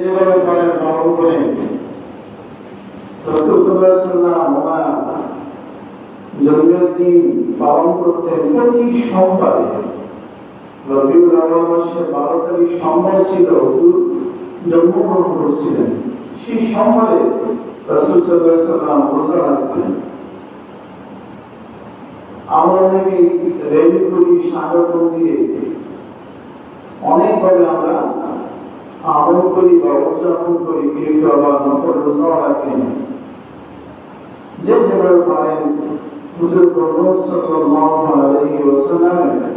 যেভাবে পারেন পালন করেন। রাসূল সাল্লাল্লাহু আলাইহি ওয়াসাল্লাম ওনার জন্মদিন পালন করতেন প্রতি সোমবারে। রবিউল আউয়াল মাসের 12 তারিখ সোমবার ছিল, হুজুর জন্মগ্রহণ করেছিলেন। সেই সোমবারে রাসূল সাল্লাল্লাহু আলাইহি ওয়াসাল্লাম রোজা রাখতেন। আমরা অনেকেই রেডি করি স্বাগত দিয়ে, অনেকভাবে আমরা আমল করি বা উদযাপন করি, কেউ কেউ আবার নফল রোজাও রাখেন। যে যেভাবে পারেন হুজুর সাল্লাল্লাহু আলাইহি ওয়াসাল্লামের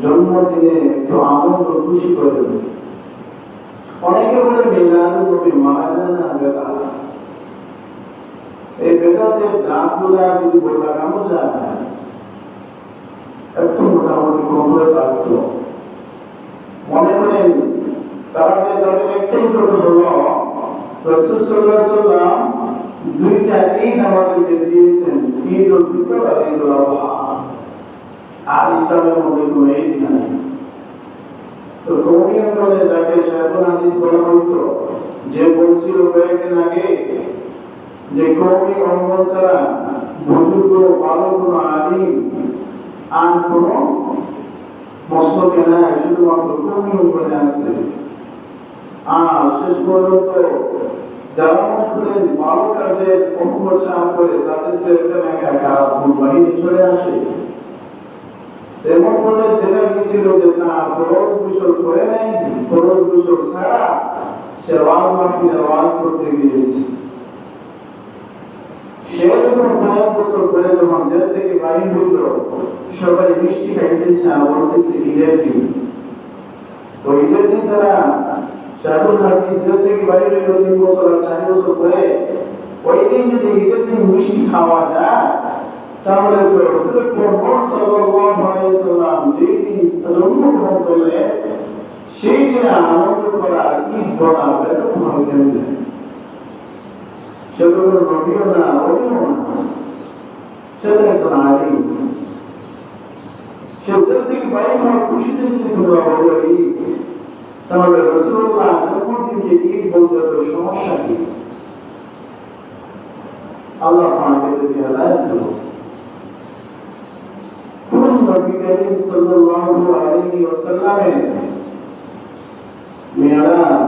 জন্মদিনে একটু আনন্দ খুশি করেন। অনেকে বলে মিলাদুন নবী মারা যায় না বেদাত। এই বেদাতের দাঁতগুলা যদি লাগানো যায় একটু মোটামুটি কমরে থাকতো। মনে করেন তাদের একটাই কথা হলো রাসূল সাল্লাল্লাহু আলাইহি ওয়াসাল্লাম দুইটা ঈদ আমাদেরকে দিয়েছেন, ঈদুল ফিতর আর ঈদুল আযহা। আর ইসলামের মধ্যে কোনো ঈদ নাই। তো কওমি আন্দোলনে যাকে শায়খুল হাদিস বলা হতো, যে বলছিল কয়েকদিন আগে যে কওমি আন্দোলন ছাড়া বুজুর্গ ভালো কোনো আলিম আর কোনো মসলকে নাই, শুধুমাত্র কওমি আন্দোলনে আছে। আর শেষ পর্যন্ত যারা মনে করেন ভালো কাজের অপপ্রচার করে তাদের তো একটা খারাপ বাহিনী চলে আসে। তেমন করে দেখা গেছিল যে না ফরজ গোসল করে নাই, ফরজ গোসল ছাড়া সে ওয়াজ মাহফিলে ওয়াজ করতে গিয়েছে। সে যখন কয়েক বছর করে যখন জেল থেকে বাহির হইল, সবাই মিষ্টি খাইতেছে আর বলতেছে ঈদের দিন। তো ঈদের দিন তারা শায়খুল হাদিস জেল থেকে বাহির হইল 3 বছর আর 4 বছর করে, ওই দিন যদি ঈদের দিন মিষ্টি খাওয়া যায় তাহলে তো রাসূল সাল্লাল্লাহু আলাইহি ওয়াসাল্লাম যেই দিন জন্মগ্রহণ করলেন সেই দিনে আনন্দ করা ঈদ করা বেদাত হবে কেমনে? সেটা কোনো নবীও না, ওলিও না, সেটা একজন আলিম। সে জেল থেকে বাইরে হওয়ার খুশিতে যদি তোমরা বলো ঈদ, তাহলে রাসূলুল্লাহ জন্মদিনকে ঈদ বলতে তো সমস্যা কি? আল্লাহ আমাদেরকে হেদায়েত করুন। নবী করিম সাল্লাল্লাহু আলাইহি ওয়াসাল্লামের মিলাদ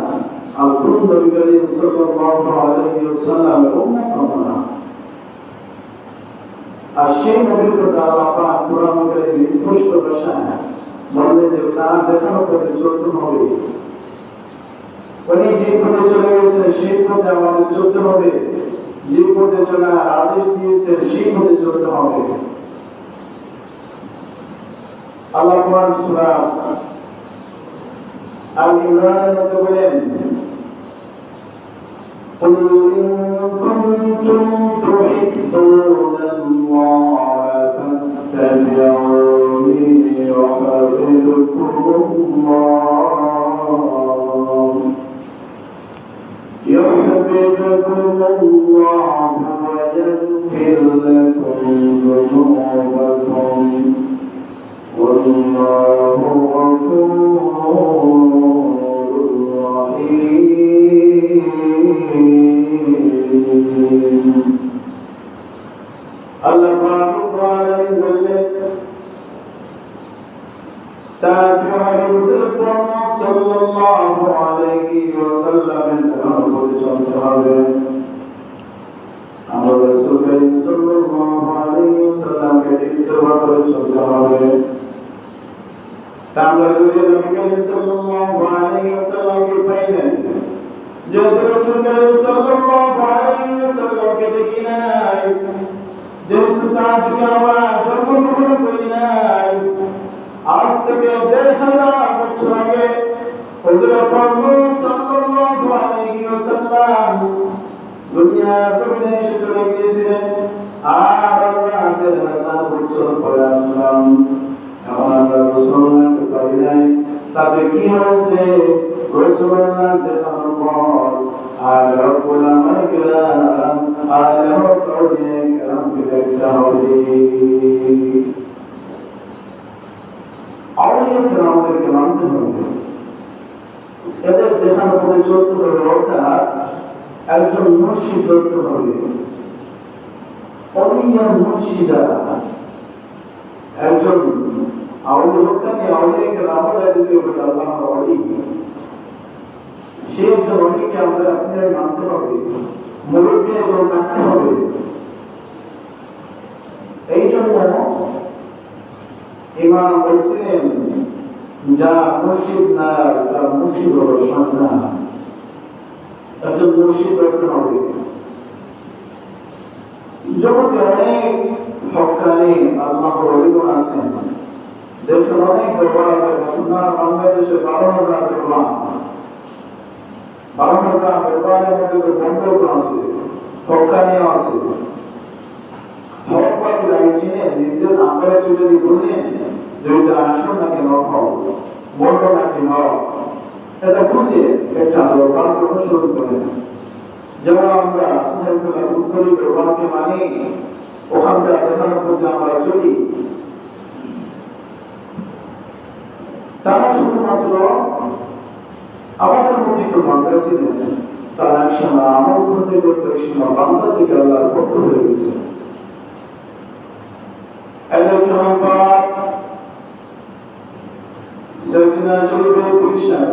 আর নবী করিম সাল্লাল্লাহু আলাইহি ওয়াসাল্লামের উম্মত আমরা। আর সেই নবীর কথা আল্লাহ পাক কোরআন কারীমে স্পষ্ট ভাষায় বললেন যে তার দেখানো পথে চলতে হবে। উনি যে পথে চলে গেছেন সেই পথে আমাদের চলতে হবে, যে পথে চলার আদেশ দিয়েছেন সেই পথে চলতে হবে। আল্লাহ কোরআন সূরা আল ইমরানের মধ্যে বলেন, قُلْ إِن كُنتُمْ تُحِبُّونَ اللَّهَ فَاتَّبِعُونِي يُحْبِبْكُمُ اللَّهُ وَيَغْفِرْ لَكُمْ ذُنُوبَكُمْ والله غفور رحيم। الله رب العالمين বললেন তার রাসূল সাল্লাল্লাহু আলাইহি ওয়াসাল্লামের অনুসরণ চলতে হবে। আমরা রাসূল সাল্লাল্লাহু আলাইহি ওয়াসাল্লামকে ইত্তেবা করে চলতে হবে। আমরা যদি নবী করিম সাল্লাল্লাহু আলাইহি ওয়াসাল্লামকে পাইলেন, যদি রাসূল করিম সাল্লাল্লাহু আলাইহি ওয়াসাল্লামকে দেখি নাই, যেহেতু তার যুগে আমরা জন্মগ্রহণ করি নাই, আজ থেকে ১৫০০ বছর আগে হযরত মুহাম্মদ সাল্লাল্লাহু আলাইহি ওয়াসাল্লাম দুনিয়ার জমিনে এসে চলে গিয়েছিলেন। আর আমরা ১৫০০ বছর পরে আসলাম, আমরা রাসূলুল্লাহকে পাই নাই। তাতে কি হয়েছে? রাসূলুল্লাহ দেখানোর পর আর রব্বুল আলামিন আল্লাহ তাআলা কেরামকে দেখতে হবে। আউলিয়া কেরামদেরকে মানতে হবে। এদের দেখানো করে চলতে হবে, অর্থাৎ একজন মুর্শিদ ধরতে হবে। অলিয়ার মুর্শিদা একজন আউলি হকানি আউলিয়াকে আমাদের দিকে বলে আল্লাহ অলি, সে একজন অলিকে আমরা আপনার মানতে হবে, মুরব্বী একজন মানতে হবে। এই জন্য ইমাম বলছিলেন, যা মুর্শিদ না তার মুর্শিদ হলো সন্তান। একজন মুর্শিদ ধরতে হবে। জগতে অনেক হক্কানি আল্লাহ ওলিগণ আছেন, দেশের অনেক দরবার আছে। বসুন্ধরা বাংলাদেশে 12,000 দরবার, 12,000 দরবারের মধ্যে তো বন্ধ আছে, হক্কানিও আছে। হকবাতি লাগিয়েছিলেন নিজের নাম্বারে যদি বুঝেন যে ওইটা আসল নাকি নকল, বন্ধ নাকি হক, এটা বুঝে একটা দরবার অনুসরণ করেন। যেমন আমরা উত্তরী দরবারকে মানি, ওখানকার দেখানোর প্রতি আমরা চলি। তারা শুধুমাত্র আমাদের মধ্যে তো বান্দা ছিলেন, তারা একসময় আমল করতে করতে একসময় বান্দা থেকে আল্লাহর ভক্ত হয়ে গেছে। এদের কেমন পাপ সিলসিলা শরীফের পরিষ্কার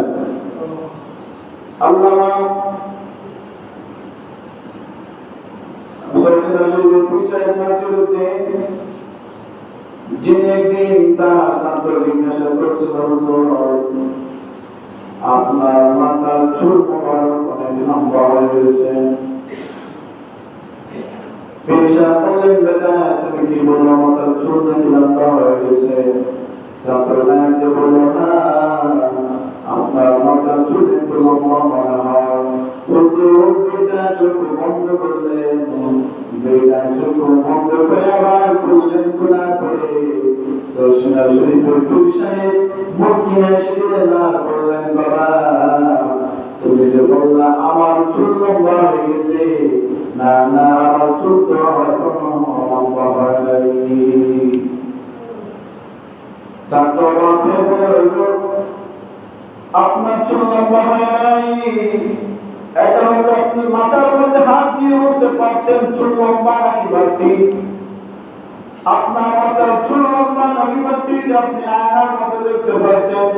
আল্লামা সিলসিলা শরীফের পরিষ্কার নাসিরউদ্দিন, যিনি একদিন তার ছাত্র জিজ্ঞাসা করছিল, হুজুর আপনার মাথার চুল মোবারক অনেক লম্বা হয়ে গেছে। পেশা বললেন, বেটা তুমি কি বলো মাথার চুল নাকি লম্বা হয়ে গেছে? ছাত্র নায়ককে বলল, আপনার মাথার চুল একটু লম্বা মনে হয়। হুজুর দুইটা চোখ বন্ধ করলেন, দুইটা চোখ বন্ধ করে আবার খুললেন, খোলার পরে সিলসিলা শরীফের পীর সাহেব মুস্কি হেসে দিলেন আর বললেন, বাবা তুমি যে বললা আমার চুল লম্বা হয়ে গেছে, না না আমার চুল তো এখনো লম্বা হয় নাই। ছাত্র বাঁকে বলে, হুজুর আপনার চুল লম্বা হয় নাই, এটা হয়তো আপনি মাথার মধ্যে হাত দিয়ে বুঝতে পারতেন চুল লম্বা নাকি বাড়তি। আপনার মাথার চুল লম্বা নাকি বাড়তি আপনি আয়নার মধ্যে দেখতে পারতেন।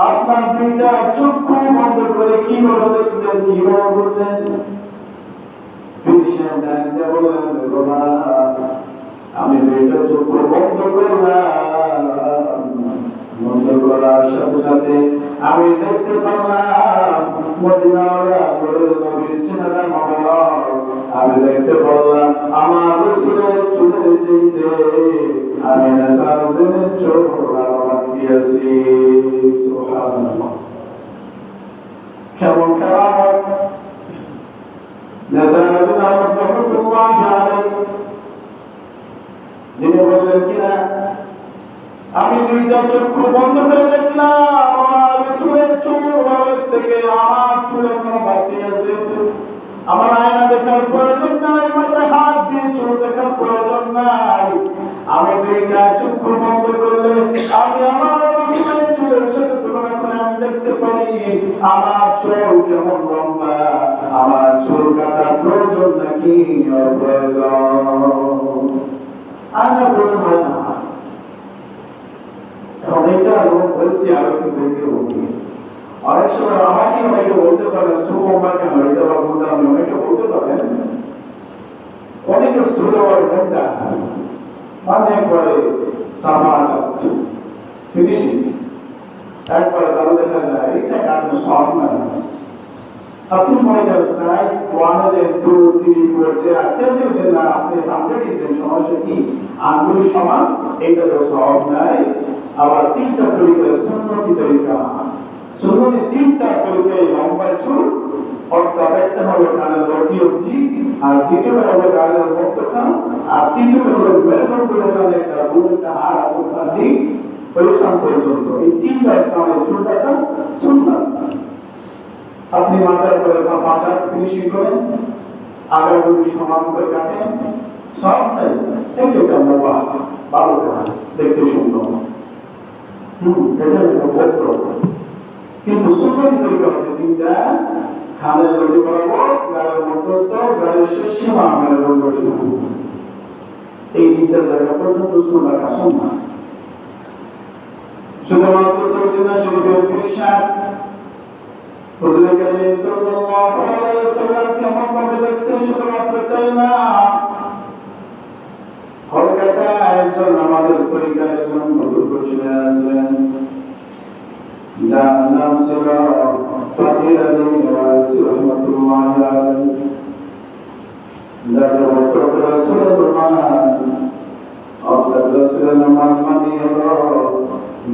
আপনার দুইটা চক্ষু বন্ধ করে কিভাবে দেখতেন, কিভাবে বুঝতেন? আমি দুইটা চক্ষু বন্ধ করলাম, বন্ধ করার সাথে সাথে আমি দেখতে পারলাম মদিনাওয়ালা নবীর চেহারা মোবারক। আমি দেখতে পারলাম আমার রাসূলের চুলের চাইতে আমি নাসারুদ্দিনের চোখ আরো বাকি আছি। সুবহানাল্লাহ, কেমন কেরামত! নাসারুদ্দিন আহমদ রহমাতুল্লাহি আলাইহি যিনি বললেন কিনা, আমি দুইটা চক্ষু বন্ধ করে দেখলাম আমার রাসূলের চুল মোবারক থেকে আমার চুল এখনো বাকি আছে। আমার আয়না দেখার প্রয়োজন নাই, মাথায় হাত দিয়ে চুল দেখার প্রয়োজন নাই। আমি দুইটা চক্ষু বন্ধ করলে আমি আমার রাসূলের চুলের সাথে তুলনা করে আমি দেখতে পারি আমার চুল কেমন লম্বা, আমার চুল কাটার প্রয়োজন নাকি অপ্রয়োজন। আয়না প্রয়োজন হয় না। অনেকটা বলছি, আরো একটু দেখতে বলি। অনেক সময় আমাকে অনেকে বলতে পারেন সুমা কেন, এটা বলতে আমি অনেকে বলতে পারেন অনেকে সুলভার মনটা মানে একবারে সাফা ফিনিশিং, একবারে তাহলে দেখা যায় এটা কারণ সব না। আপনি মনে করেন সাইজ 1 2 3 4 যে আটটা দেন না, আপনি 100 দিন সমস্যা কি? আঙ্গুল সমান, এটা তো সব নাই। আবার তিনটা তরিকা সুন্নতি তরিকা, সুন্নতি তিনটা তরিকায় লম্বা চুল, অর্থাৎ একটা হলো কানের লতি অবধি, আর দ্বিতীয়টা হলো কানের মধ্যখান, আর তৃতীয়টা হলো মেরুদণ্ডের ওখানে একটা বুড়োটা হাড় আছে ওখান দিয়ে ওইখান পর্যন্ত। এই তিনটা স্থানে চুল কাটা সুন্নাত। আপনি মাথার উপরে সাফা ফিনিশিং করেন, আগাগুলি সমান করে কাটেন, সব নাই একটা মোবা ভালো কাজ, দেখতে সুন্দর। এটা একটা বড় কিন্তু সুন্নতি তরিকা হচ্ছে তিনটা, খানের লতি বরাবর, গালের মধ্যস্থ, গালের শেষ সীমা, গালের অঙ্গ শুরু। এই তিনটা জায়গা পর্যন্ত চুল রাখা সম্ভব। শুধুমাত্র সরসিনা শরীফের পেশাব হুজুর করিম সাল্লাল্লাহু আলাইহি ওয়াসাল্লাম কেমন ভাবে দেখছেন, শুধুমাত্র তাই না, কলকাতা একজন আমাদের তরিকার একজন বুজুর্গ শুনে আছেন, যার নাম ছিল ফাতির আলী ওয়াসি রাহমাতুল্লাহি আলাইহি, যাকে বলতে রাসূলুল্লাহ আল্লাহ রাসূলের নাম মানে হলো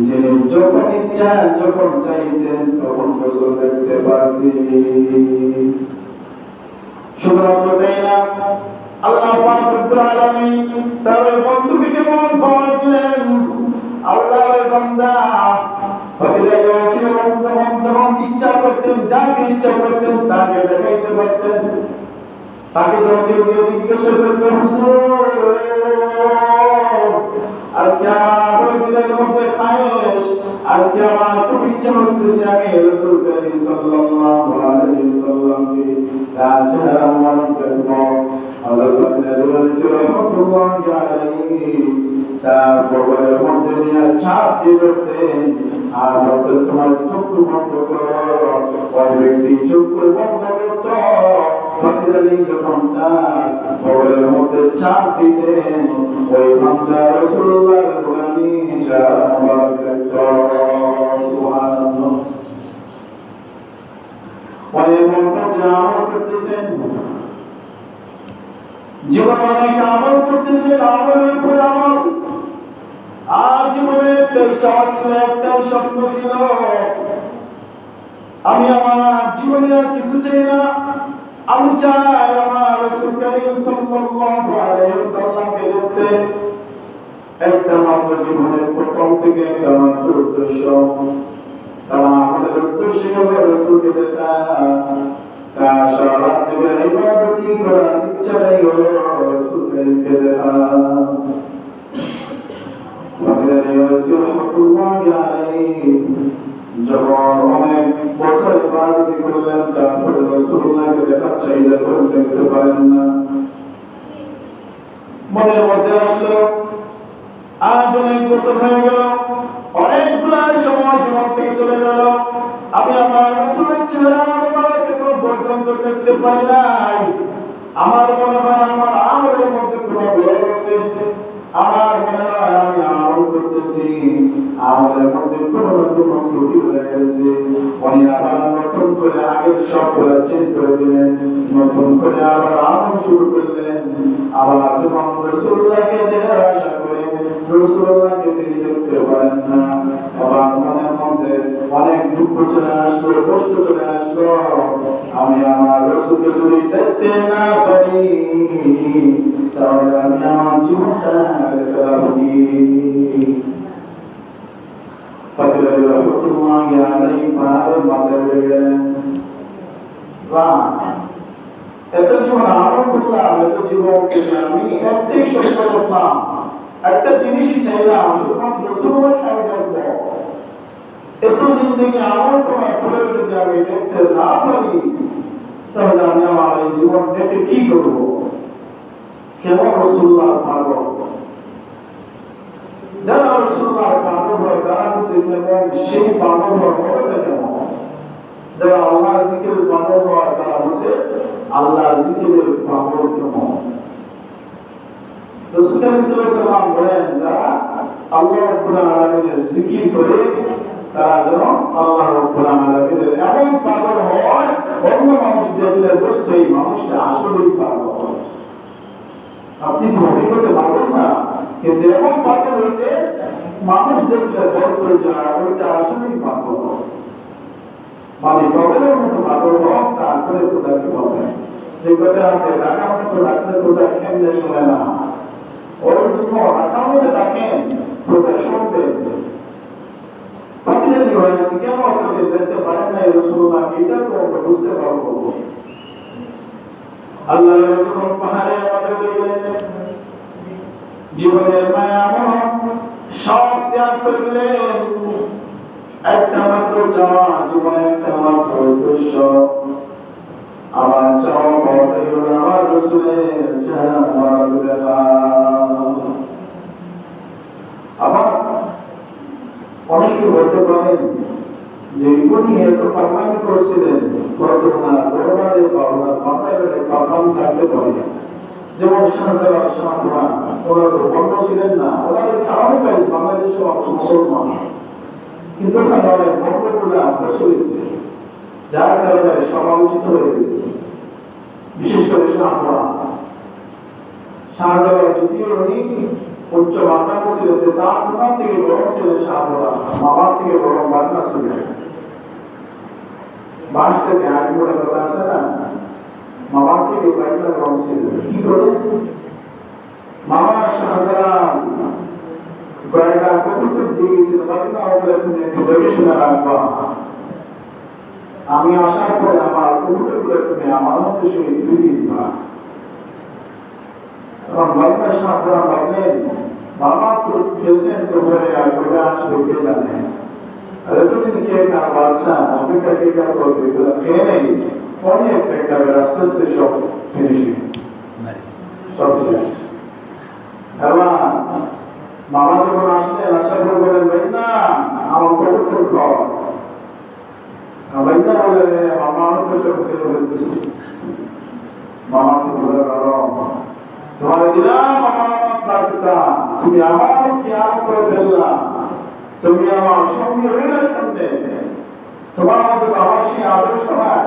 যে যখন ইচ্ছা যখন চাইতেন তখন গোসল দেখতে পারতেন। শুধুমাত্র তাই না, আল্লাহ পাক রব্বুল আলামিন তার ওই বন্ধুকে কেমন পাওয়া দিলেন, আল্লাহর বান্দা ফাতির আলী যখন ইচ্ছা করতেন, যাকে ইচ্ছা করতেন তাকে দেখাইতে পারতেন। তাকে যখন কেউ জিজ্ঞাসা করতেন, আজকে আমার দিনের মধ্যে খায়েশ, আজকে আমার খুব ইচ্ছা করতেছে আমি রাসূল করিম সাল্লাল্লাহু আলাইহি ওয়াসাল্লামকে তার চেহারা মুবারক দেখব, হযরত ফাতির রাহমাতুল্লাহি আলাইহি তার বগলের মধ্যে নিয়ে ছাপ দিয়ে করতেন, আর বলতেন তোমার চক্ষু বন্ধ করো। ওই ব্যক্তি চক্ষু বন্ধ করত, ফাতির আলী যখন তার বগলের মধ্যে ছাপ দিতেন, ওই বান্দা রাসূলুল্লাহর গোলামি চেহারা মুবারক দেখত। সুবহানাল্লাহ। অনেক আমল করতেছেন, জীবনে অনেক আমল করতেছেন, আমলের উপর আমল। আর জীবনে একটাই চাওয়া ছিল, একটাই স্বপ্ন ছিল, আমি আমার জীবনে আর কিছু চাই না, আমি চাই আমার রাসূল করিম সাল্লাল্লাহু আলাইহি ওয়াসাল্লামকে দেখতে। একটা মাত্র জীবনের প্রথম থেকে একটা মাত্র উদ্দেশ্য, তারা আমাদের উদ্দেশ্য হবে রাসূলকে দেখা। তার সারা থেকে ইবাদতি করার ইচ্ছাই হলো রাসূলকে দেখা। ফাতির আলী রাহমাতুল্লাহি আলাইহি যখন অনেক বছর ইবাদতি করলেন, তারপরে রাসূলুল্লাহকে দেখার চাহিদা করে দেখতে পারেন না, মনের মধ্যে আসলো আজ অনেক বছর হয়ে গেল, অনেকগুলা সময় জীবন থেকে চলে গেল, আমি আমার রাসূলের চেহারা এখন পর্যন্ত দেখতে পাই নাই। আমার মনে হয় আমার আমলের মধ্যে কোনো ভুল আছে, আমার মনে হয় আমি আমল করতেছি, আমলের মধ্যে কোনো না কোনো ত্রুটি হয়ে গেছে। উনি আবার নতুন করে আগের সবগুলা চেঞ্জ করে দিলেন, নতুন করে আবার আমল শুরু করলেন। আবার যখন রাসূলুল্লাহকে দেখার আশা করে রাসূলুল্লাহকে তিনি দেখতে পারেন না, আবার মনের মধ্যে অনেক দুঃখ চলে আসলো, কষ্ট চলে আসলো, আমি আমার রাসূলকে যদি দেখতে না পারি তাহলে আমি আমার জীবনটা ফেলাবো কি? ফাতির আলী রাহমাতুল্লাহি আলাইহি পাহাড়ের মাথায় উঠে গেলেন, এত জীবন আমল করলাম, এত জীবন আমি একটাই সত্য করলাম, একটা জিনিসই চাইলাম, শুধুমাত্র রাসূলুল্লাহকে আমি দেখবো। এত জিন্দগি আমল করার পরেও যদি আমি দেখতে না পারি তাহলে আমি আমার এই জীবন দেখে কি করবো? কেমন রাসূলুল্লাহ পাগল, যারা রাসূলুল্লাহ পাগল হয় তারা বুঝে কেমন সেই পাগল হওয়ার মজাটা কেমন। যারা আল্লাহর জিকিরের পাগল হয় তারা বুঝে আল্লাহর জিকিরের পাগল কেমন। রাসূল সাল্লাল্লাহু আলাইহি ওয়াসাল্লাম বলেন, যারা আল্লাহ রাব্বুল আলামিনের জিকির করে তারা যেন আল্লাহ রাব্বুল আলামিনের এমন পাগল হয়, অন্য মানুষ দেখলে বুঝতে এই মানুষটা আসলেই পাগল। আপনি তো অভিজ্ঞতা পাগল না, কিন্তু এমন পাগল হইতে মানুষ দেখলে বলতে যায় ওইটা আসলেই পাগল। মানে পাগলের মতো পাগল হোক, তারপরে খোদাকে বলবেন। যে কথা আছে, ডাকার মতো ডাকলে খোদা কেমনে শোনে না, ওর জন্য ডাকার মতো ডাকেন, খোদা শুনবেন। ফাতির আলী হয়েছে কেন তাদের দেখতে পারেন না রাসূলুল্লাহকে, এটা তো আমরা বুঝতে পারবো। আল্লাহ যখন পাহাড়ে আমাদের দেখলেন, জীবনের মায়া মোহ সব ত্যাগ করে দিলেন, একটা মাত্র চাওয়া, জীবনে একটা মাত্র উদ্দেশ্য, আমার চাওয়া পাওয়াটাই হলো আমার রাসূলের চেহারা মুবারক দেখা। আবার অনেকে বলতে পারেন যে উনি এত পাগলামি করছিলেন, কত না দরবারে পাওনা মাসাইলে পাগলামি থাকতে পারে। যেমন শাহজালাল শাহরা, ওরা তো বন্ধ ছিলেন না, ওনাদের খাওয়ানো কাজ বাংলাদেশে মুসলমান, কিন্তু ওখানে অনেক বন্ধগুলা বসে গেছে, যার কারণে সমালোচিত হয়ে গেছে। বিশেষ করে শাহজালাল যদিও উনি উচ্চ মাধ্যমিক ছিলেন, তার মামার থেকে বড় ছিলেন শাহজালাল, মামার থেকে বড় বান্না ছিলেন। বাস থেকে আট বড় কথা আছে না, মামার থেকে বাইকটা বড় ছিলেন। কি করে মামা শাহজালাল কয়েকটা কবুতর দিয়ে গেছিল, বান্না ওগুলো তুমি একটু গবেষণা রাখবা, আমি আসার পরে আমার কবুতরগুলো তুমি আমার মতো সহিত ফিরিয়ে দিবা। এবং বান্না শাহজালাল ভাবলেন বাবা তো গেছেন সফরে, আর কবে আসবে কে জানে, আর এতদিন কে কার বাদশা অপেক্ষা কে কার করবে, এগুলো খেয়ে নেই, অনেক একটা আস্তে আস্তে সব ফিনিশিং, সব শেষ। এবার মামা যখন আসলেন, আসার পর বলেন ভাই না আমার কবুতর খাওয়া, ভাই না বলে মামা আমি তো সব খেয়ে ফেলছি। মামা তো বলে তোমার দিলাম আমানত রাখতা, তুমি আমার খেয়াল করে ফেললা, তুমি আমার সঙ্গে রইলে কেমনে, তোমার মধ্যে তো আমার সেই আদর্শ নাই।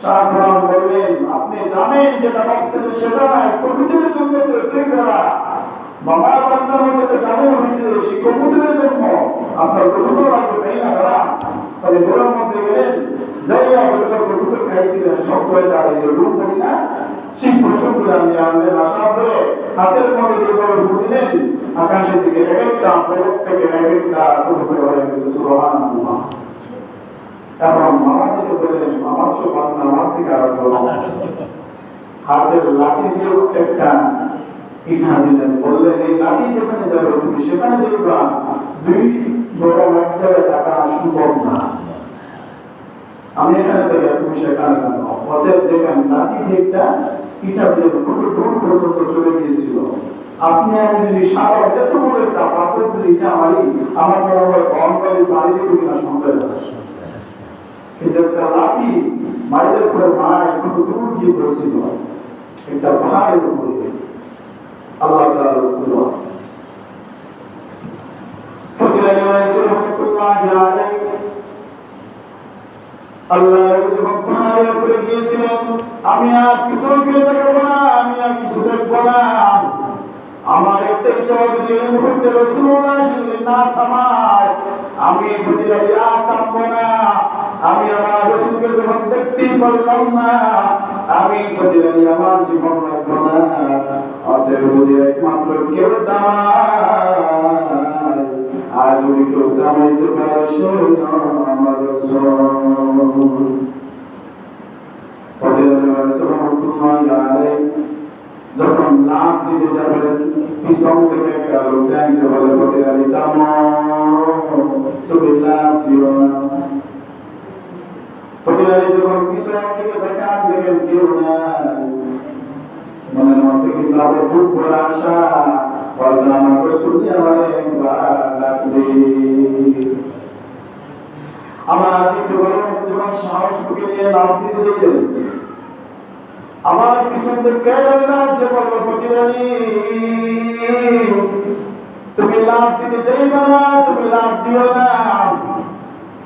শাহজালাল বললেন আপনি জানেন যেটা ভাবতেছেন সেটা নাই, কবুতরের জন্য তো ঠিক বেড়া, মামা বান্দার মধ্যে তো জানেন হয়েছে সেই কবুতরের জন্য আপনার কবুতর লাগবে, তাই না দাঁড়া। তাহলে ঘোড়ার মধ্যে গেলেন, যাইয়া কবুতর খাইছিলেন সব করে দাঁড়িয়ে রূপ করি না, সেই প্রশ্নগুলো আমি আনলেন, আসার পরে হাতের মধ্যে দিয়ে বড় দিলেন, আকাশের দিকে এক একটা পলক থেকে এক একটা কবুতর হয়ে গেছে। সুবহানাল্লাহ। এখন মামা থেকে বললেন আমার তো বান্না আমার থেকে আরো বড়, হাতের লাঠি দিয়েও একটা পিঠা দিলেন, বললেন এই লাঠি যেখানে যাবে তুমি সেখানে দেখবা দুই বড় এক জায়গায় টাকা সম্ভব না, আমি এখানে থেকে তুমি সেখানে থাকো। অতএব দেখেন লাঠি দিয়ে একটা পিঠা দিয়ে কত দূর পর্যন্ত চলে গিয়েছিল। আপনি আমি যদি সারা এত বড় একটা পাথর যদি আমার মনে হয় গরমকালে পানি দিয়ে কিনা সন্দেহ আছে, কিন্তু একটা লাঠি মাইলের পরে মায়ের কত দূর গিয়ে বসছিল একটা পাহাড়ের উপরে, আল্লাহ তাআলার উপরে। ফকিরানি ওয়াইসি রাহমাতুল্লাহি আলাইহি আল্লাহ যখন পাহাড়ের উপরে গিয়েছিলেন, আমি আর পিছন ফিরে তাকাবো না, আমি আর কিছু দেখবো না, আমার একটা ইচ্ছা যদি এই মুহূর্তে রাসূলুল্লাহ সাল্লাল্লাহু না থামায় আমি ফকিরানি আর থামবো না। আমি আমার রাসূলকে যখন দেখতেই পারলাম না, আমি ফকিরানি আমার জীবন রাখবো না। অতএব যদি একমাত্র কেউ থামায়, আর যদি কেউ থামাইতে পারে সে আমার রাসূল। যখন লাভ দিতে যাবেন, পিছন থেকে একটা লোক ডাকতে বলে ফকিরানি থামো, তুমি লাভ দিও না। ফকিরানি যখন পিছন থেকে দেখান, দেখেন কেউ নাই, মনের মধ্যে কিন্তু আবার খুব বড় আশা, বলতে আমার রাসূল আমার একবার ডাকবে। আমার দ্বিতীয় বড় যখন সাহস বুকে নিয়ে লাভ দিতে যেতেন, আমার পিছন থেকে লাভ দিয়ে বলল ফকিরানি তুমি লাভ দিতে চাইবা না, তুমি লাভ দিও না।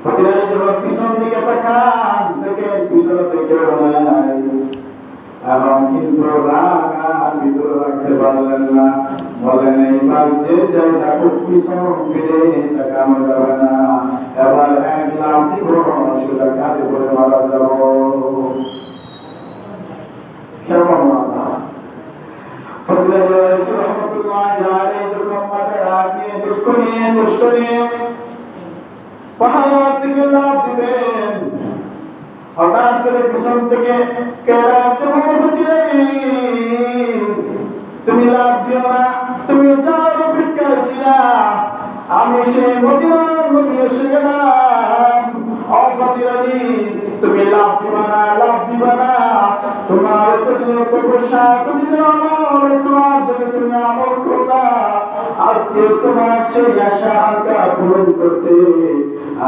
ফকিরানি যখন পিছন দিকে তাকান, দেখেন পিছনে তো কেউ নাই। এখন কিন্তু রাগ আর ভিতরে রাখতে পারলেন না, বলেন এইবার যে যাই ডাকুক পিছন ফিরে তাকানো যাবে না, এবার এক লাভ দিব, সোজা কাঁধে করে মারা যাব। কেমন মাথা? ফকিরানি ওয়াইসি রাহমাতুল্লাহি আলাইহি যখন মাথায় রাগ নিয়ে, দুঃখ নিয়ে, কষ্ট নিয়ে পাহাড় থেকে লাভ দিবেন, হঠাৎ করে পিছন থেকে কেড়াতে বলে ফকিরানি তুমি লাভ দিও না, তুমি যাও অপেক্ষায় ছিলা, আমি সেই মদিনার নবী এসে গেলাম। অফাতিরানি তুমি লাভ দিবা না তোমার এতদিনের তপস্যা এতদিনের আমল তোমার জন্য তুমি আমল করলা, আজকে তোমার সেই আশা আকাঙ্ক্ষা পূরণ করতে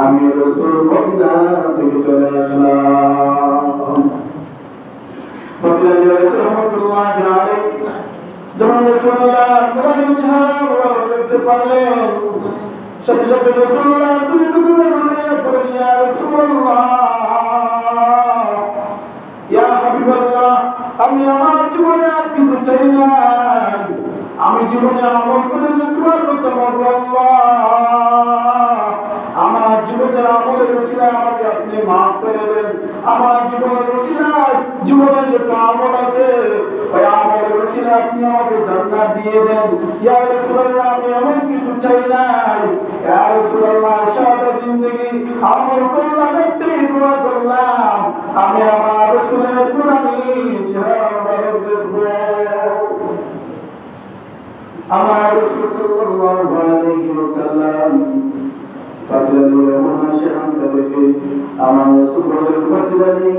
আমি রাসূল মদিনা থেকে চলে আসলাম। ফতিরানি রাহমাতুল্লাহি আলাইহি যখন রাসূলুল্লাহ কোরআন ছাড়া করতে পারলেন, সাথে সাথে রাসূলুল্লাহ দুই টুকরা করে ইয়া রাসূলুল্লাহ, ইয়া হাবিবাল্লাহ, আমি আমার জীবনে আর কিছু চাই না, আমি জীবনে আমল করে যে দোয়া করতে পারবো আল্লাহ, আমার জীবনের আমলের উসিলায় আমাকে আপনি মাফ করে দেন। আমার জীবনের উসিলায় জীবনের যত আমল আছে ওই আমলের উসিলায় আপনি আমাকে জান্নাত দিয়ে দেন। ইয়া রাসূলুল্লাহ, আমি এমন কিছু চাই না। ইয়া রাসূলুল্লাহ, সারা জিন্দেগি আমল করলাম, একটাই দোয়া করলাম, আমি আমার রাসূলের কুরআনি চেহারা দেখব। আমার রাসূল সাল্লাল্লাহু আলাইহি ওয়াসাল্লাম ফাতিরানি এমন আশাকে দেখে আমার রাসূল বলেন, ফাতিরানি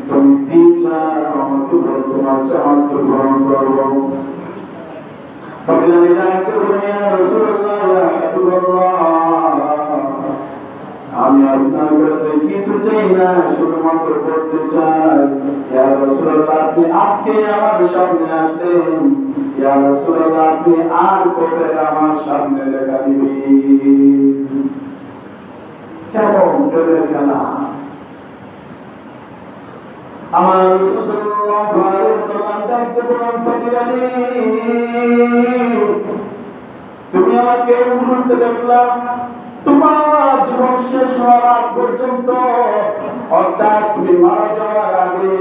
তুমি কি চাও আমাকে বলো, তোমার চাওয়াকে গ্রহণ করব। ফাতিরানি ডাকতে বলেন, ইয়া রাসূলুল্লাহ, ইয়া হাবিবাল্লাহ, আমি আপনার কাছে কিছু চাই না, শুধুমাত্র করতে চাই। ইয়া রাসূলুল্লাহ, আপনি আজকে আমার সামনে আসলেন, ইয়া রাসূলুল্লাহ, আপনি আর কবে আমার সামনে দেখা দিবেন? কেমন করে খেলা! আমার রাসূল সাল্লাল্লাহু আলাইহি ওয়াসাল্লাম ডাকতে বলেন, ফাতিরানি তুমি আমাকে এই মুহূর্তে দেখলাম, তোমার জীবন শেষ হওয়ার আগ পর্যন্ত, অর্থাৎ তুমি মারা যাওয়ার আগে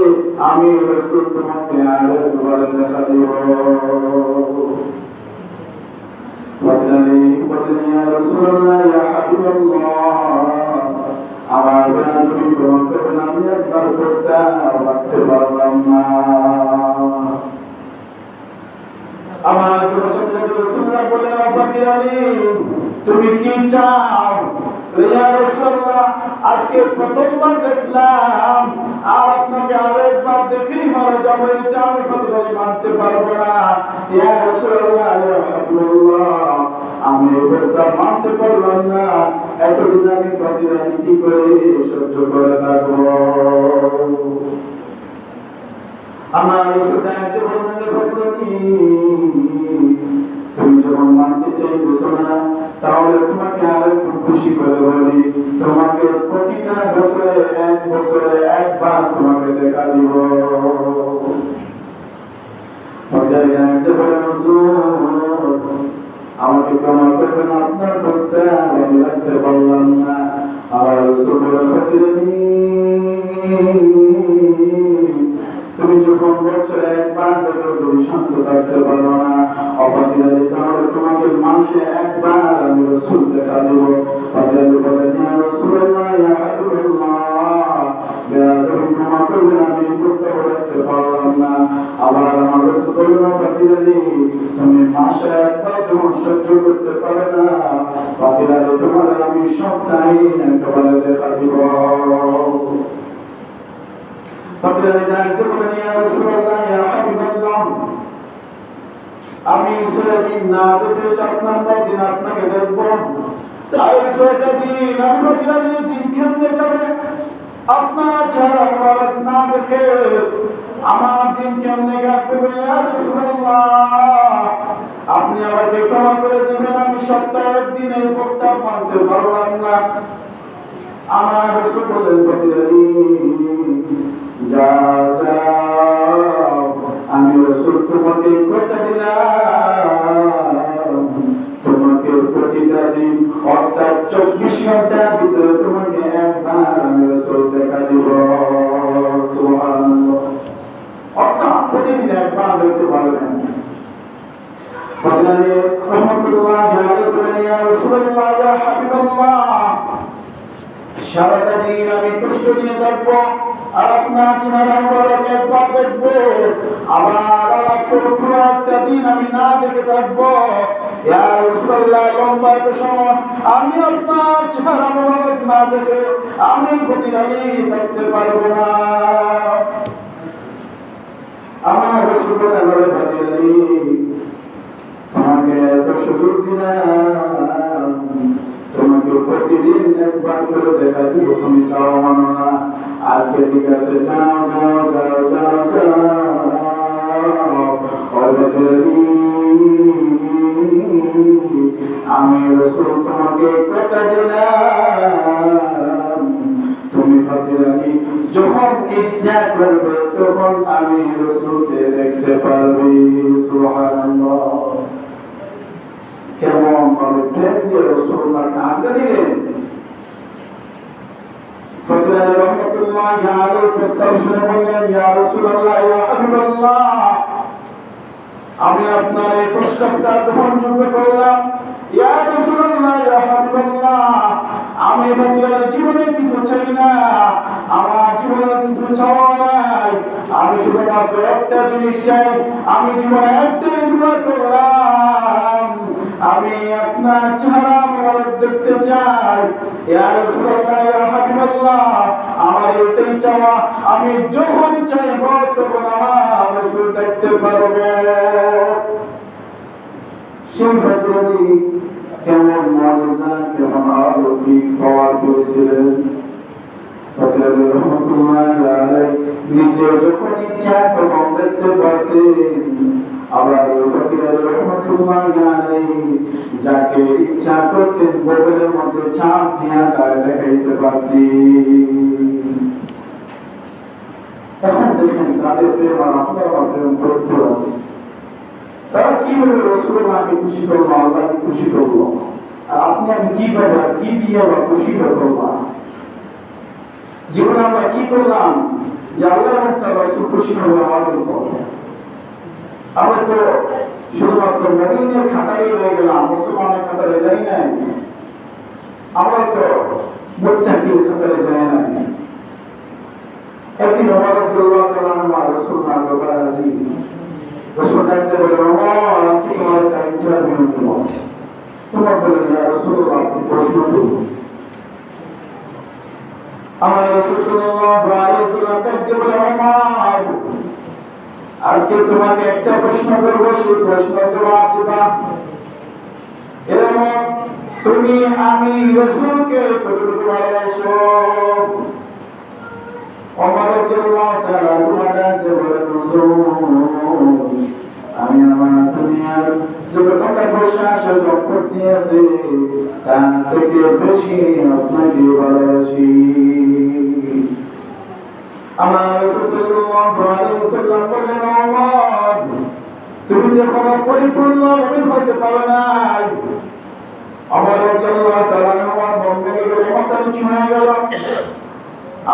আমি রাসূল তোমাকে আরেকবার দেখা দেব। ফাতিরানি বললেন, ইয়া রাসূলুল্লাহ, ইয়া হাবিবাল্লাহ, আমার তুমি গ্রহণ করবেন, আমি আপনার প্রস্তাব রাখতে পারলাম না। আমার যুবক সাথী রাসূলুল্লাহ বললেন, ফাতিরানি তুমি কি চাও? ইয়া রাসূলুল্লাহ, আজকে প্রথমবার দেখলাম, আর আপনাকে আরেকবার দেখেই মারা যাবো, এটা আমি ফাতিরানি মানতে পারবো না। ইয়া রাসূলুল্লাহ, ইয়া হাবিবাল্লাহ, আমি এই প্রস্তাব মানতে পারলাম না, এতদিন আমি ফাতিরানি কি করে সহ্য করে থাকবো? আমার রাসূল ডাকতে বললেন, ফাতিরানি তুমি যখন মানতে চাইতেছো না, তাহলে তোমাকে আরেকটু খুশি করে বলি, তোমাকে প্রতিটা বছরে একবার তোমাকে দেখা দিব। ফাতিরানি ডাকতে বললেন, হুজুর আমাকে ক্ষমা করবেন, আপনার প্রস্তাব আমি রাখতে পারলাম না। আমার রাসূল বললেন, ফাতিরানি তুমি যখন বছরে একবার দেখো তুমি শান্ত থাকতে পারো না, অফাতিরানি তাহলে তোমাকে মাসে একবার আমি রাসূল দেখা দেব। ফাতিরানি বলেন, ইয়া রাসূলুল্লাহ, ইয়া হাবিবাল্লাহ, তুমি ক্ষমা করবেন, আমি প্রস্তাব রাখতে পারলাম না। আবার আমার রাসূল বললেন, ফাতিরানি তুমি মাসে একবার যখন সহ্য করতে পারো না, ফাতিরানি তোমার আমি সপ্তাহে একবার দেখা দিব। ফাতিরানি ডাকতে বলেন, ইয়া রাসূলুল্লাহ, ইয়া হাবিবাল্লাহ, আমি 6 দিন না দেখে 7 নম্বর দিন আপনাকে দেখব। আর 6টা দিন আমি ফাতিরানি দিন কেমনে যাবে? আপনার চেহারা মুবারক না দেখে আমার দিন কেমনে কাটবে? ইয়া রাসূলুল্লাহ, আপনি আমাকে ক্ষমা করে দেবেন, আমি সপ্তাহের দিন এই প্রস্তাব মানতে পারলাম না। আমার রাসূল বলেন, ফাতিরানি যাও, আমি রাসূল তোমাকে কথা দিলাম, তোমাকে প্রতিটা দিন অর্থাৎ 24 ঘন্টার ভিতরে তোমাকে একবার আমি রাসূল দেখা দিব। সুবহানাল্লাহ, অর্থাৎ প্রতিদিন একবার দেখতে পারবেন। ফাতিরানি রাহমাতুল্লাহি আলাইহি বলেন, ইয়া রাসূলুল্লাহ, ইয়া হাবিবাল্লাহ, সারাটা দিন আমি কষ্ট নিয়ে থাকবো, আর আপনার চেহারা মুবারক একবার দেখবো, আবার পুরো একটা দিন আমি না দেখে থাকবো। ইয়া রাসূলুল্লাহ লম্বা একটা সময় আমি আপনার চেহারা মোবারক না দেখে আমি প্রতিদিনই দেখতে পারবো না। আমার রাসূল বলে প্রতিদিনই তোমাকে এত সুযোগ দিলাম, তোমাকে প্রতিদিন একবার করে দেখা দিব, তুমি তাও মানো না। আজকে ঠিক আছে, যাও যাও যাও যাও যাও। আমি রাসূল তোমাকে কথা দিলাম, তুমি প্রতিদিন যখন ইচ্ছা করবে তখন আমি রাসূলকে দেখতে পারবে। সুবহানাল্লাহ। কেমন ভাবে প্রেম দিয়ে রাসূলুল্লাহকে আজ্ঞা দিলেন। ফজলানি রহমাতুল্লাহি আলাইহি প্রস্তাব শুনে বললেন, ইয়া রাসূলুল্লাহ, ইয়া হাবিবাল্লাহ, আমি আপনার এই প্রস্তাবটা গ্রহণযোগ্য করলাম। ইয়া রাসূলুল্লাহ, ইয়া হাবিবাল্লাহ, আমি ফজলানি জীবনে কিছু চাই না, আমার জীবনে কিছু চাওয়া নাই। আমি শুধুমাত্র একটা জিনিস চাই, আমি জীবনে একটাই দোয়া করলাম, আমি আপনার চেহারা মোবারক দেখতে চাই। ইয়া রাসূলুল্লাহ, ইয়া হাবিবাল্লাহ, আমার এটাই চাওয়া, আমি যখন চাইব তখন আমার রাসূল দেখতে পারবে। সেই ফজলানি কেমন মুজিজা, কেমন অলৌকিক পাওয়ার পেয়েছিলেন। ফজলানি রহমাতুল্লাহি আলাইহি নিজে যখন ইচ্ছা তখন দেখতে পারতেন, আবার ফজলানি রহমাতুল্লাহি আলাইহি যাকে ইচ্ছা করতেন বগলের মধ্যে চাপ দিয়া তারা দেখাইতে পারতেন। এখন দেখেন তাদের প্রেম আর আপনার প্রেম পরস্পর আছে। তারা কিভাবে রাসূলুল্লাহকে খুশি করলো, আল্লাহকে খুশি করলো, আর আপনি আমি কিভাবে কি দিয়ে আমরা খুশি করলাম? জীবনে আমরা কি করলাম যে আল্লাহ এবং তার রাসূল খুশি হবে আমাদের উপর? আমরা তো শুধুমাত্র মুমিনের খাতারে রয়ে গেলাম, মুসলমানের খাতারে যাই নাই। আমরা তো মুত্তাকির খাতারে যাই নাই। একদিন ওমর রাদিয়াল্লাহু তাআলা আনহু রাসূলুল্লাহ দরবারে হাজির। রাসূল ডাকতে বললেন, ওমর, আজকে তোমার একটা ইন্টারভিউ নেব। ওমর বললেন, ইয়া রাসূলুল্লাহ, আপনি প্রশ্ন করুন। আমার রাসূল সাল্লাল্লাহু আলাইহি ওয়াসাল্লাম ডাকতে বললেন, ওমর, আজকে তোমাকে একটা প্রশ্ন করব, সেই প্রশ্নের জবাব দিবা। এরকম তুমি আমি রাসূলকে কতটুকু ভালোবাসো? ওমর রাদিয়াল্লাহু তাআলা ডাকতে বললেন, আমি আমার দুনিয়ার যত টাকা পয়সা সম্পত্তি আছে তার থেকে বেশি আপনাকে ভালোবাসি। আমার রাসূল সাল্লাল্লাহু আলাইহি ওয়াসাল্লাম বললেন, ওমর, তুমি যে কোনো পরিপূর্ণ মুমিন হতে পারো নাই। ওমর রাদিয়াল্লাহু তাআলা মুমিনের মাথা নিচু হয়ে গেল।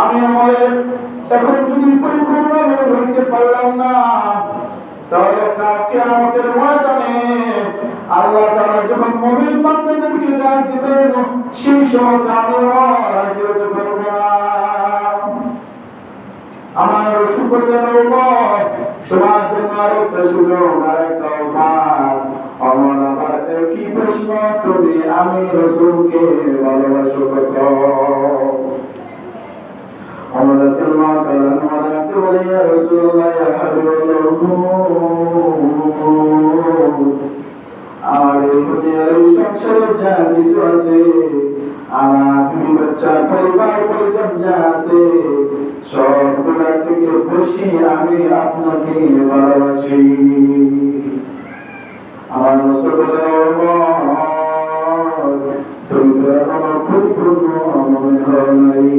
আমি আমার এখন যদি পরিপূর্ণ মুমিন হইতে পারলাম না, তাহলে কিয়ামতের ময়দানে আল্লাহ তাআলা যখন মুমিন বান্দাদেরকে ডাক দিবেন, সেই সময় আমি রাজি হতে পারবো না। আমার রাসূল বললেন, ওমর, তোমার জন্য আরেকটা সুযোগ, আরেকটা অফার। আমার আবার একই প্রশ্ন, তুমি আমি রাসূলকে ভালোবাসো কত? ওমর রাদিয়াল্লাহু তাআলা ডাকতে বললেন, ইয়া রাসূলুল্লাহ, ইয়া হাবিবাল্লাহ, আমার এই দুনিয়ার এই সংসারে যা কিছু আছে, আমার বিবি বাচ্চা পরিবার পরিজন যা আছে, সবগুলোর থেকে বেশি আমি আপনাকে ভালোবাসি। আমার রাসূল বললেন, তুমি তো এখনো পরিপূর্ণ মুমিন হও নাই।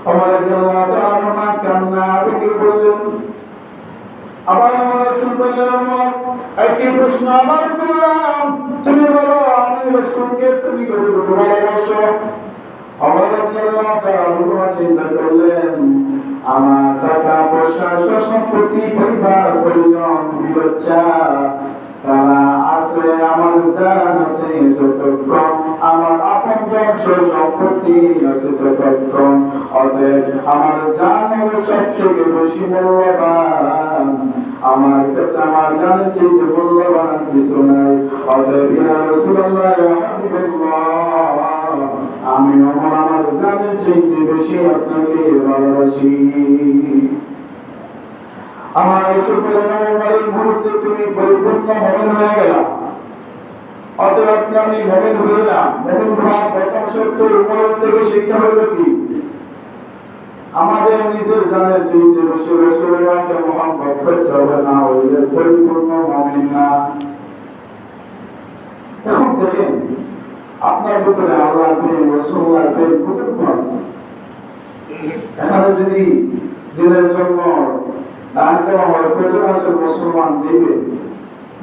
ওমর রাদিয়াল্লাহু তাআলা কান্না করে বললেন, আবার আমার রাসূল বললেন, ওমর, একই প্রশ্ন আবার করলাম, তুমি বলো আমি রাসূলকে তুমি কতটুকু ভালোবাসো? ওমর রাদিয়াল্লাহু তাআলা চিন্তা করলেন, আমার টাকা পয়সা সম্পত্তি পরিবার পরিজন বাচ্চা তারা আছে, আমার জান আছে, যতক্ষণ আমার আপনজন সম্পত্তি আছে ততক্ষণ। অতএব আমার জান হলো সব থেকে বেশি মূল্যবান। আমার কাছে আমার জানের চেয়ে মূল্যবান কিছু নাই। অতএব ইয়া রাসূলুল্লাহ, ইয়া হাবিবাল্লাহ, আমি আমার জানের চেয়ে বেশি আপনাকে ভালোবাসি। আমার রাসূল বলেন, এই মুহূর্তে তুমি পরিপূর্ণ মুমিন হয়ে গেলা। অতএব আপনি আমি মুমিন হয়ে না। মুমিন হওয়ার প্রথম শর্ত উপর থেকে শিক্ষা হলো কি? আমাদের নিজের জানের চেয়ে বেশি রাসূলুল্লাহকে মহব্বত করতে হবে, না হইলে পরিপূর্ণ মুমিন না। এখন দেখেন আপনার ভিতরে আল্লাহর প্রেম, রাসূলুল্লাহর প্রেম কতটুকু আছে। এখানে যদি দিনের জন্য দান দেওয়া হয়, কয়জন আছে মুসলমান দিবে?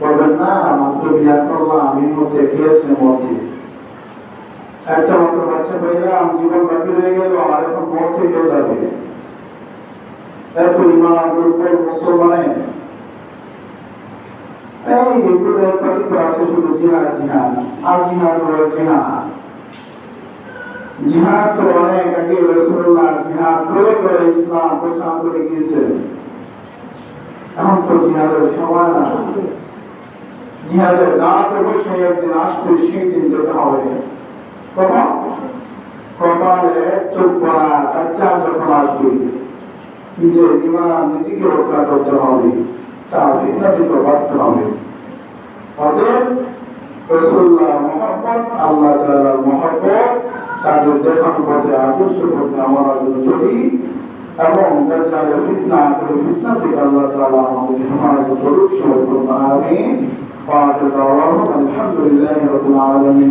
বলবেন না, মাত্র বিয়া করলাম, আমি মধ্যে খেয়েছে মধ্যে একটা মাত্র বাচ্চা পাইলাম, জীবন বাকি রয়ে গেল, আর এখন মত থেকে যাবে। এত ইমান দুর্বল মুসলমানে এগুলো পালিত আছে শুধু জিহাদ জিহাদ আর জিহাদ হলো জিহাদ। জিহাদ তো অনেক আগে রাসূলুল্লাহ জিহাদ করে করে ইসলাম প্রচার করে গিয়েছেন। এখন তো জিহাদের সময় না। জিহাদের ডাক অবশ্যই একদিন আসবে, সেই দিন যেতে হবে। কখন? কপালে চোখ পড়া বাচ্চা যখন আসবে, নিজের ইমান নিজেকে রক্ষা করতে হবে, তা ফিতনা থেকে বাঁচতে হবে। অতএব রাসূলুল্লাহ মুহাম্মদ, আল্লাহ তাআলার মুহাব্বত, তাদের দেখানো পথে আদর্শ পথে আমরা যেন চলি এবং দাজ্জালের ফিতনা থেকে আল্লাহ তাআলা আমাদেরকে হেফাজত করুন। আমিন। ওয়া আখিরু দাওয়ানা আলহামদুলিল্লাহি রাব্বিল আলামিন।